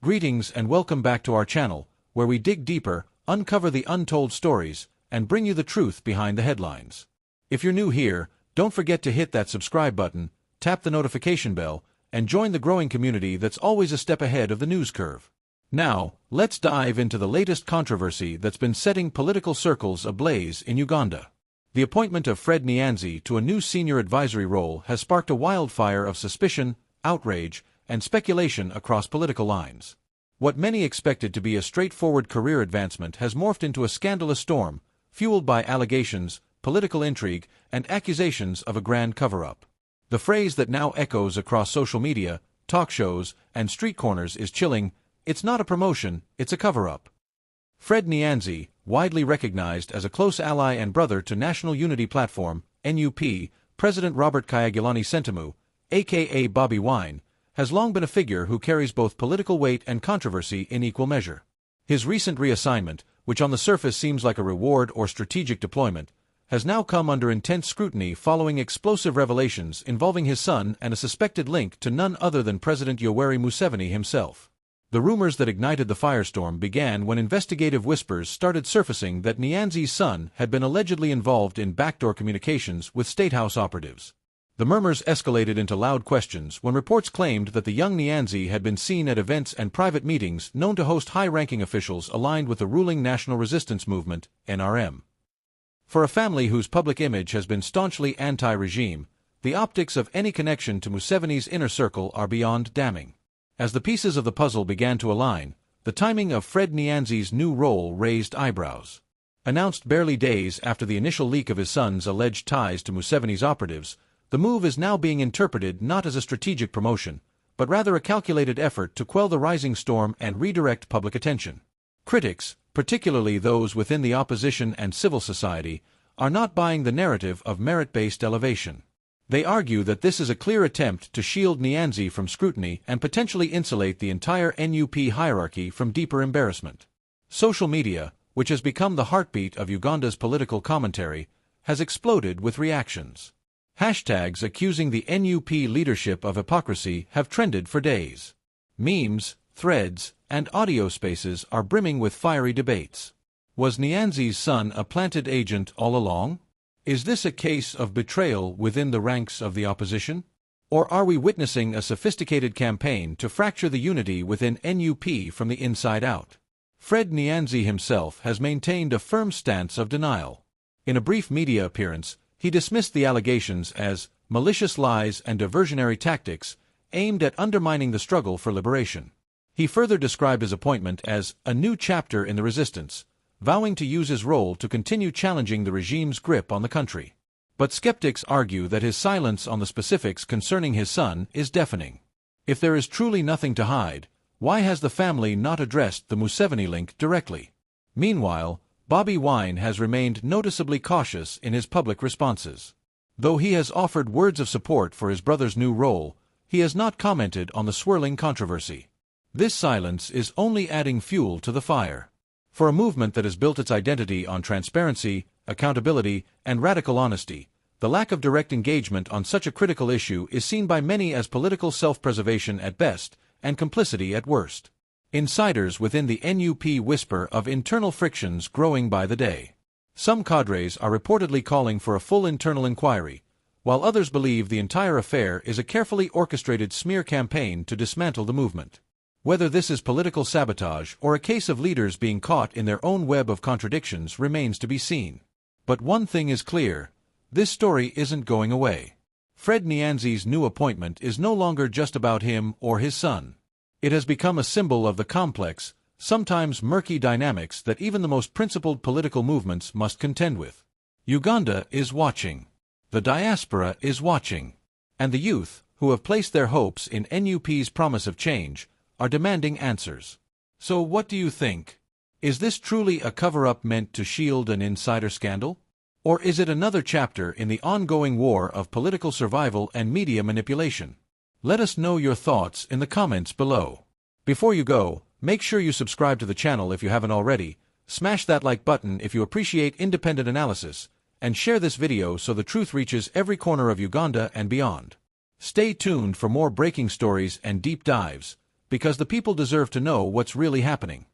Greetings and welcome back to our channel, where we dig deeper, uncover the untold stories, and bring you the truth behind the headlines. If you're new here, don't forget to hit that subscribe button, tap the notification bell, and join the growing community that's always a step ahead of the news curve. Now, let's dive into the latest controversy that's been setting political circles ablaze in Uganda. The appointment of Fred Nyanzi to a new senior advisory role has sparked a wildfire of suspicion, outrage, and speculation across political lines. What many expected to be a straightforward career advancement has morphed into a scandalous storm, fueled by allegations, political intrigue, and accusations of a grand cover-up. The phrase that now echoes across social media, talk shows, and street corners is chilling: "It's not a promotion, it's a cover-up." Fred Nyanzi, widely recognized as a close ally and brother to National Unity Platform, NUP, President Robert Kyagulanyi Ssentamu, aka Bobi Wine, has long been a figure who carries both political weight and controversy in equal measure. His recent reassignment, which on the surface seems like a reward or strategic deployment, has now come under intense scrutiny following explosive revelations involving his son and a suspected link to none other than President Yoweri Museveni himself. The rumors that ignited the firestorm began when investigative whispers started surfacing that Nyanzi's son had been allegedly involved in backdoor communications with State House operatives. The murmurs escalated into loud questions when reports claimed that the young Nyanzi had been seen at events and private meetings known to host high-ranking officials aligned with the ruling National Resistance Movement, NRM. For a family whose public image has been staunchly anti-regime, the optics of any connection to Museveni's inner circle are beyond damning. As the pieces of the puzzle began to align, the timing of Fred Nyanzi's new role raised eyebrows. Announced barely days after the initial leak of his son's alleged ties to Museveni's operatives, the move is now being interpreted not as a strategic promotion, but rather a calculated effort to quell the rising storm and redirect public attention. Critics, particularly those within the opposition and civil society, are not buying the narrative of merit-based elevation. They argue that this is a clear attempt to shield Nyanzi from scrutiny and potentially insulate the entire NUP hierarchy from deeper embarrassment. Social media, which has become the heartbeat of Uganda's political commentary, has exploded with reactions. Hashtags accusing the NUP leadership of hypocrisy have trended for days. Memes, threads, and audio spaces are brimming with fiery debates. Was Nyanzi's son a planted agent all along? Is this a case of betrayal within the ranks of the opposition? Or are we witnessing a sophisticated campaign to fracture the unity within NUP from the inside out? Fred Nyanzi himself has maintained a firm stance of denial. In a brief media appearance, he dismissed the allegations as malicious lies and diversionary tactics aimed at undermining the struggle for liberation. He further described his appointment as a new chapter in the resistance, vowing to use his role to continue challenging the regime's grip on the country. But skeptics argue that his silence on the specifics concerning his son is deafening. If there is truly nothing to hide, why has the family not addressed the Museveni link directly? Meanwhile, Bobi Wine has remained noticeably cautious in his public responses. Though he has offered words of support for his brother's new role, he has not commented on the swirling controversy. This silence is only adding fuel to the fire. For a movement that has built its identity on transparency, accountability, and radical honesty, the lack of direct engagement on such a critical issue is seen by many as political self-preservation at best and complicity at worst. Insiders within the NUP whisper of internal frictions growing by the day. Some cadres are reportedly calling for a full internal inquiry, while others believe the entire affair is a carefully orchestrated smear campaign to dismantle the movement. Whether this is political sabotage or a case of leaders being caught in their own web of contradictions remains to be seen. But one thing is clear: this story isn't going away. Fred Nyanzi's new appointment is no longer just about him or his son. It has become a symbol of the complex, sometimes murky dynamics that even the most principled political movements must contend with. Uganda is watching. The diaspora is watching. And the youth, who have placed their hopes in NUP's promise of change, are demanding answers. So what do you think? Is this truly a cover-up meant to shield an insider scandal? Or is it another chapter in the ongoing war of political survival and media manipulation? Let us know your thoughts in the comments below. Before you go, make sure you subscribe to the channel if you haven't already, smash that like button if you appreciate independent analysis, and share this video so the truth reaches every corner of Uganda and beyond. Stay tuned for more breaking stories and deep dives, because the people deserve to know what's really happening.